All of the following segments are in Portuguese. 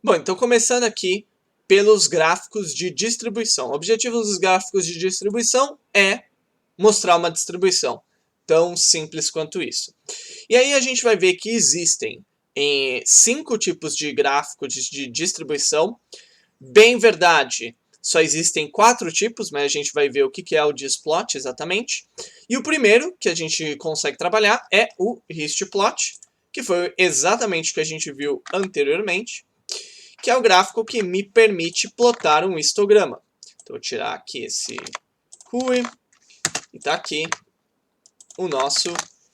Bom, então começando aqui pelos gráficos de distribuição. O objetivo dos gráficos de distribuição é mostrar uma distribuição. Tão simples quanto isso. E aí a gente vai ver que existem 5 tipos de gráficos de distribuição. Bem verdade, só existem 4 tipos, mas a gente vai ver o que é o dsplot exatamente. E o primeiro que a gente consegue trabalhar é o histplot, que foi exatamente o que a gente viu anteriormente, que é o gráfico que me permite plotar um histograma. Então, vou tirar aqui esse RUI e está aqui o nosso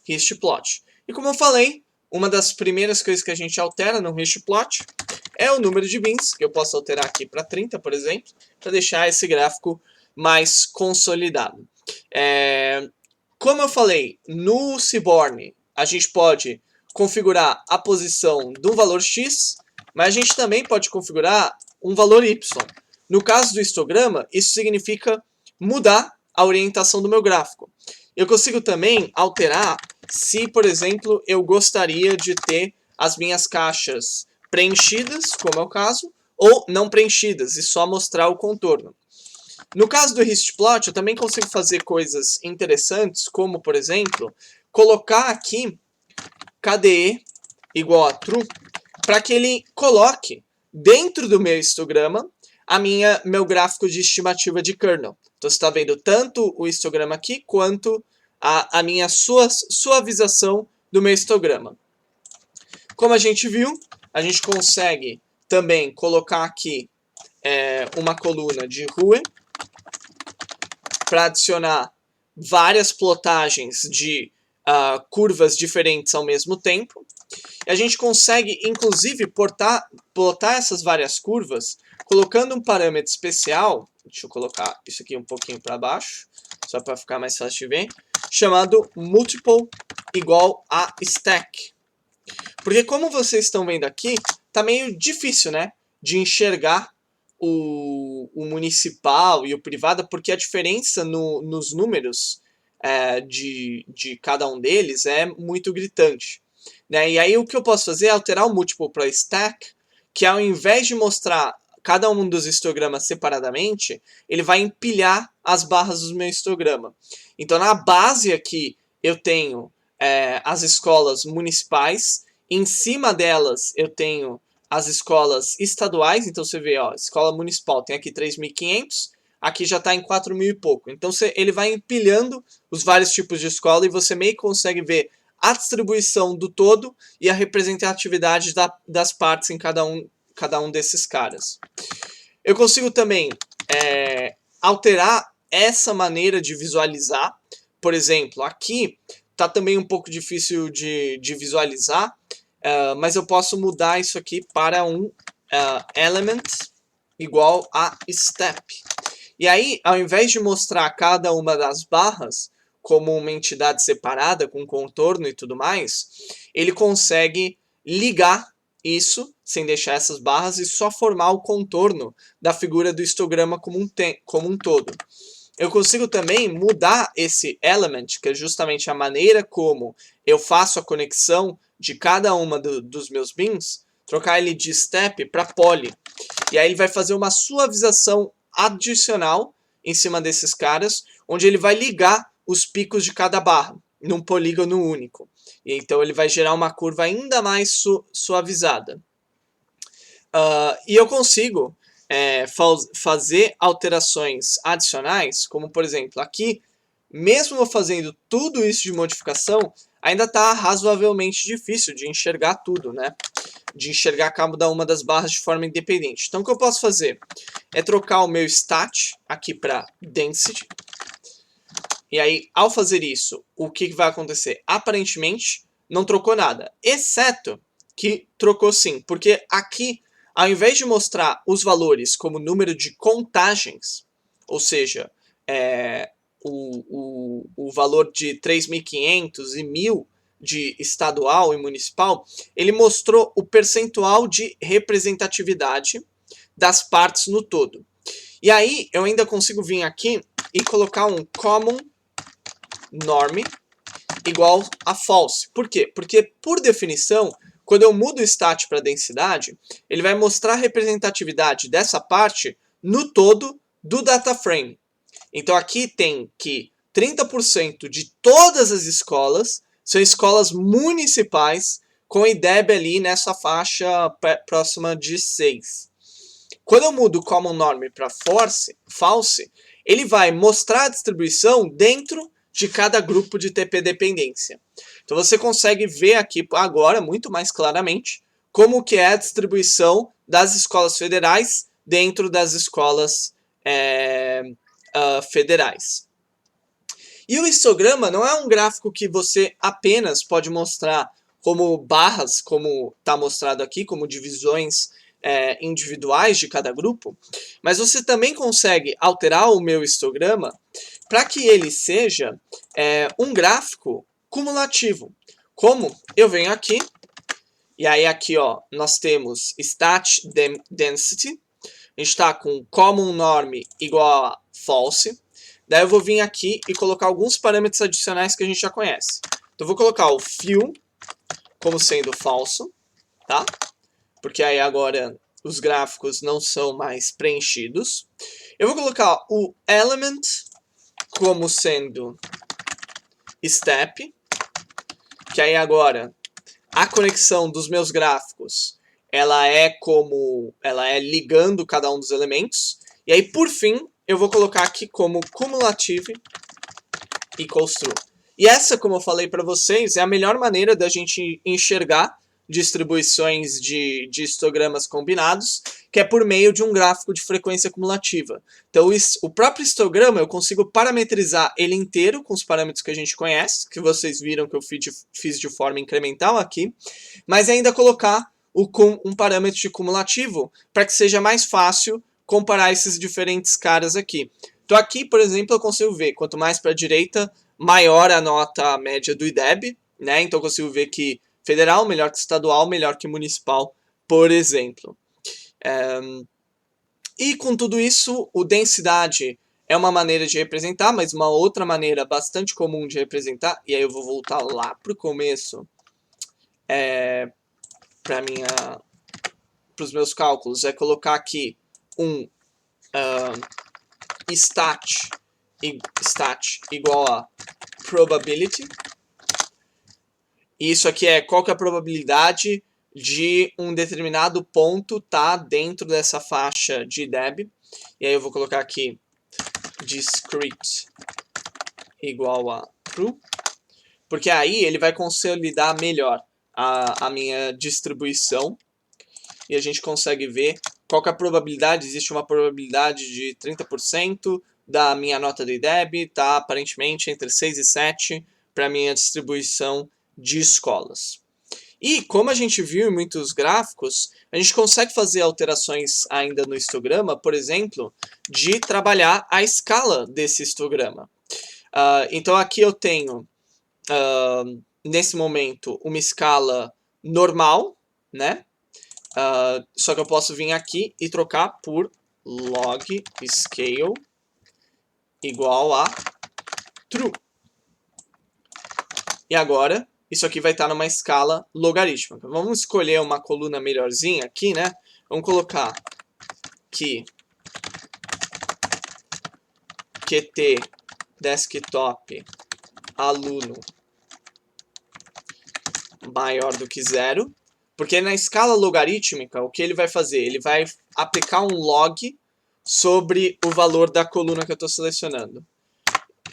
histplot. E como eu falei, uma das primeiras coisas que a gente altera no histplot é o número de bins, que eu posso alterar aqui para 30, por exemplo, para deixar esse gráfico mais consolidado. Como eu falei, no Seaborn a gente pode configurar a posição do valor x, mas a gente também pode configurar um valor y. No caso do histograma, isso significa mudar a orientação do meu gráfico. Eu consigo também alterar se, por exemplo, eu gostaria de ter as minhas caixas preenchidas, como é o caso, ou não preenchidas, e só mostrar o contorno. No caso do histplot, eu também consigo fazer coisas interessantes, como, por exemplo, colocar aqui KDE igual a true, para que ele coloque dentro do meu histograma meu gráfico de estimativa de kernel. Então você está vendo tanto o histograma aqui, quanto a minha suavização do meu histograma. Como a gente viu, a gente consegue também colocar aqui uma coluna de RUE para adicionar várias plotagens de curvas diferentes ao mesmo tempo. E a gente consegue, inclusive, plotar essas várias curvas colocando um parâmetro especial, deixa eu colocar isso aqui um pouquinho para baixo, só para ficar mais fácil de ver, chamado multiple igual a stack. Porque como vocês estão vendo aqui, tá meio difícil, né, de enxergar o municipal e o privado, porque a diferença nos números de cada um deles é muito gritante. Né? E aí o que eu posso fazer é alterar o múltiplo para stack, que ao invés de mostrar cada um dos histogramas separadamente, ele vai empilhar as barras do meu histograma. Então na base aqui eu tenho as escolas municipais, em cima delas eu tenho as escolas estaduais, então você vê, ó, escola municipal tem aqui 3.500, aqui já está em 4.000 e pouco. Então ele vai empilhando os vários tipos de escola e você meio que consegue ver a distribuição do todo e a representatividade das partes em cada um desses caras. Eu consigo também alterar essa maneira de visualizar. Por exemplo, aqui está também um pouco difícil de visualizar, mas eu posso mudar isso aqui para um element igual a step. E aí, ao invés de mostrar cada uma das barras como uma entidade separada, com contorno e tudo mais, ele consegue ligar isso, sem deixar essas barras, e só formar o contorno da figura do histograma como um todo. Eu consigo também mudar esse element, que é justamente a maneira como eu faço a conexão de cada uma dos meus bins, trocar ele de step para poly. E aí ele vai fazer uma suavização adicional em cima desses caras, onde ele vai ligar os picos de cada barra num polígono único. E então ele vai gerar uma curva ainda mais suavizada. E eu consigo fazer alterações adicionais, como por exemplo, aqui, mesmo fazendo tudo isso de modificação, ainda está razoavelmente difícil de enxergar tudo, né? De enxergar cada uma das barras de forma independente. Então o que eu posso fazer é trocar o meu stat aqui para density. E aí, ao fazer isso, o que vai acontecer? Aparentemente, não trocou nada, exceto que trocou sim, porque aqui, ao invés de mostrar os valores como número de contagens, ou seja, o valor de 3.500 e 1.000 de estadual e municipal, ele mostrou o percentual de representatividade das partes no todo. E aí, eu ainda consigo vir aqui e colocar um common norm igual a false. Por quê? Porque, por definição, quando eu mudo o stat para densidade, ele vai mostrar a representatividade dessa parte no todo do data frame. Então aqui tem que 30% de todas as escolas são escolas municipais com IDEB ali nessa faixa próxima de 6. Quando eu mudo o Common Norm para False, ele vai mostrar a distribuição dentro de cada grupo de TP dependência. Então você consegue ver aqui agora, muito mais claramente, como que é a distribuição das escolas federais dentro das escolas federais. E o histograma não é um gráfico que você apenas pode mostrar como barras, como está mostrado aqui, como divisões individuais de cada grupo, mas você também consegue alterar o meu histograma para que ele seja um gráfico cumulativo. Como eu venho aqui, e aí aqui ó, nós temos Stat Density, a gente está com Common Norm igual a False, daí eu vou vir aqui e colocar alguns parâmetros adicionais que a gente já conhece. Então eu vou colocar o Fill como sendo falso, tá? Porque aí agora os gráficos não são mais preenchidos. Eu vou colocar o Element como sendo Step, que aí agora a conexão dos meus gráficos ela é ligando cada um dos elementos. E aí por fim eu vou colocar aqui como Cumulative equals True. E essa, como eu falei para vocês, é a melhor maneira da gente enxergar distribuições de histogramas combinados, que é por meio de um gráfico de frequência cumulativa. Então o próprio histograma eu consigo parametrizar ele inteiro com os parâmetros que a gente conhece, que vocês viram que eu fiz de forma incremental aqui, mas ainda colocar um parâmetro de cumulativo para que seja mais fácil comparar esses diferentes caras aqui. Então aqui, por exemplo, eu consigo ver, quanto mais para a direita, maior a nota média do IDEB, né? Então eu consigo ver que federal melhor que estadual, melhor que municipal, por exemplo. E com tudo isso, o densidade é uma maneira de representar, mas uma outra maneira bastante comum de representar, e aí eu vou voltar lá para o começo, para os meus cálculos, é colocar aqui um stat igual a probability. E isso aqui é qual que é a probabilidade de um determinado ponto estar dentro dessa faixa de IDEB. E aí eu vou colocar aqui discrete igual a true, porque aí ele vai consolidar melhor a minha distribuição. E a gente consegue ver qual que é a probabilidade. Existe uma probabilidade de 30% da minha nota do IDEB, tá aparentemente entre 6 e 7 para a minha distribuição de escolas. E como a gente viu em muitos gráficos, a gente consegue fazer alterações ainda no histograma, por exemplo, de trabalhar a escala desse histograma. Então aqui eu tenho, nesse momento, uma escala normal, né? Só que eu posso vir aqui e trocar por log scale igual a true. E agora, isso aqui vai estar numa escala logarítmica. Vamos escolher uma coluna melhorzinha aqui, né? Vamos colocar que QT desktop aluno maior do que 0. Porque na escala logarítmica, o que ele vai fazer? Ele vai aplicar um log sobre o valor da coluna que eu estou selecionando.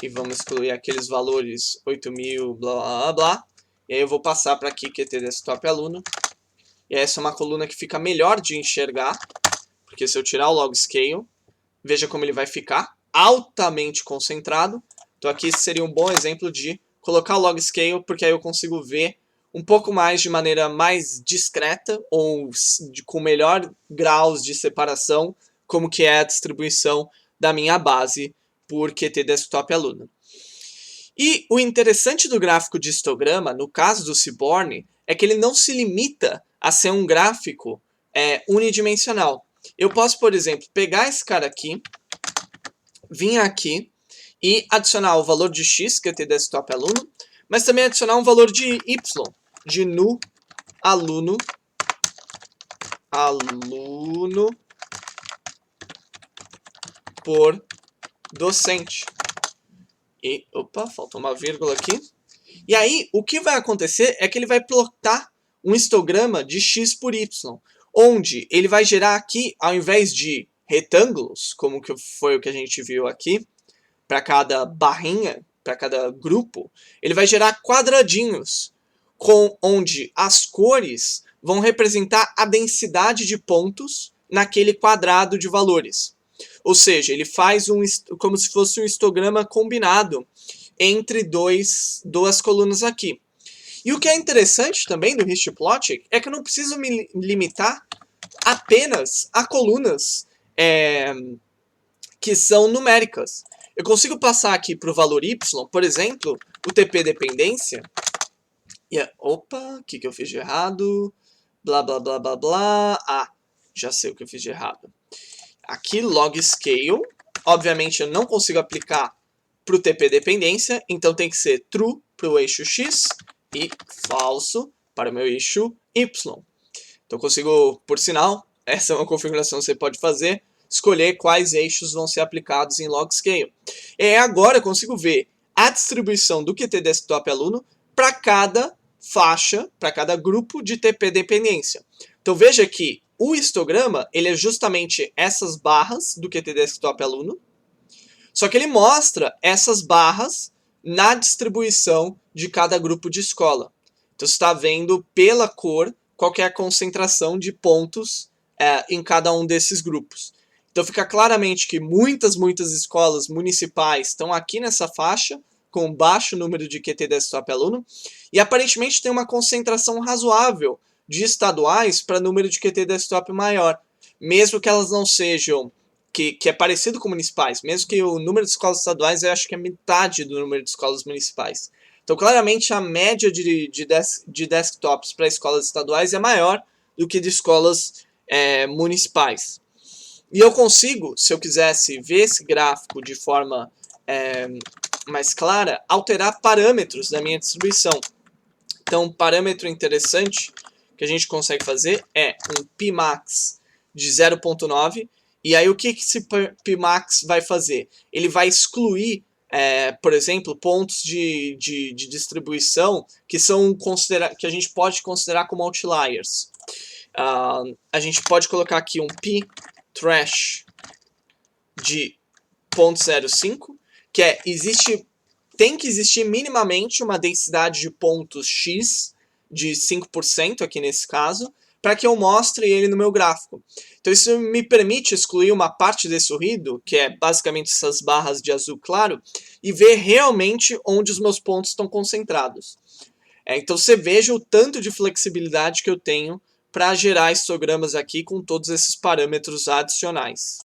E vamos excluir aqueles valores 8.000, blá, blá, blá. E aí eu vou passar para aqui QT desktop aluno. E essa é uma coluna que fica melhor de enxergar. Porque se eu tirar o log scale, veja como ele vai ficar altamente concentrado. Então aqui seria um bom exemplo de colocar o log scale, porque aí eu consigo ver um pouco mais de maneira mais discreta ou com melhor graus de separação, como que é a distribuição da minha base por QT desktop aluno. E o interessante do gráfico de histograma, no caso do Seaborn, é que ele não se limita a ser um gráfico unidimensional. Eu posso, por exemplo, pegar esse cara aqui, vir aqui e adicionar o valor de x, QT desktop aluno, mas também adicionar um valor de y, de nu aluno por docente. E, opa, faltou uma vírgula aqui. E aí, o que vai acontecer é que ele vai plotar um histograma de x por y, onde ele vai gerar aqui, ao invés de retângulos, como que foi o que a gente viu aqui, para cada barrinha, para cada grupo, ele vai gerar quadradinhos, onde as cores vão representar a densidade de pontos naquele quadrado de valores. Ou seja, ele faz como se fosse um histograma combinado entre duas colunas aqui. E o que é interessante também do Histplot é que eu não preciso me limitar apenas a colunas que são numéricas. Eu consigo passar aqui para o valor y, por exemplo, o TP dependência. Opa, o que eu fiz de errado? Blá, blá, blá, blá, blá. Ah, já sei o que eu fiz de errado. Aqui, log scale. Obviamente, eu não consigo aplicar para o TP dependência, então tem que ser true para o eixo x e falso para o meu eixo y. Então eu consigo, por sinal, essa é uma configuração que você pode fazer, escolher quais eixos vão ser aplicados em log scale. E agora eu consigo ver a distribuição do QT Desktop Aluno para cada faixa, para cada grupo de TP dependência. Então veja que o histograma ele é justamente essas barras do QT Desktop Aluno, só que ele mostra essas barras na distribuição de cada grupo de escola. Então você está vendo pela cor qual que é a concentração de pontos em cada um desses grupos. Então fica claramente que muitas escolas municipais estão aqui nessa faixa, com baixo número de QT Desktop Aluno, e aparentemente tem uma concentração razoável de estaduais para número de QT Desktop maior, mesmo que elas não sejam, que é parecido com municipais, mesmo que o número de escolas estaduais eu acho que é metade do número de escolas municipais. Então claramente a média de desktops para escolas estaduais é maior do que de escolas municipais. E eu consigo, se eu quisesse ver esse gráfico de forma mais clara, alterar parâmetros da minha distribuição. Então, um parâmetro interessante que a gente consegue fazer é um Pmax de 0.9. E aí, o que esse Pmax vai fazer? Ele vai excluir, por exemplo, pontos de distribuição que que a gente pode considerar como outliers. A gente pode colocar aqui um Ptrash de 0.05, que tem que existir minimamente uma densidade de pontos X de 5% aqui nesse caso, para que eu mostre ele no meu gráfico. Então isso me permite excluir uma parte desse ruído, que é basicamente essas barras de azul claro, e ver realmente onde os meus pontos estão concentrados. Então você veja o tanto de flexibilidade que eu tenho para gerar histogramas aqui com todos esses parâmetros adicionais.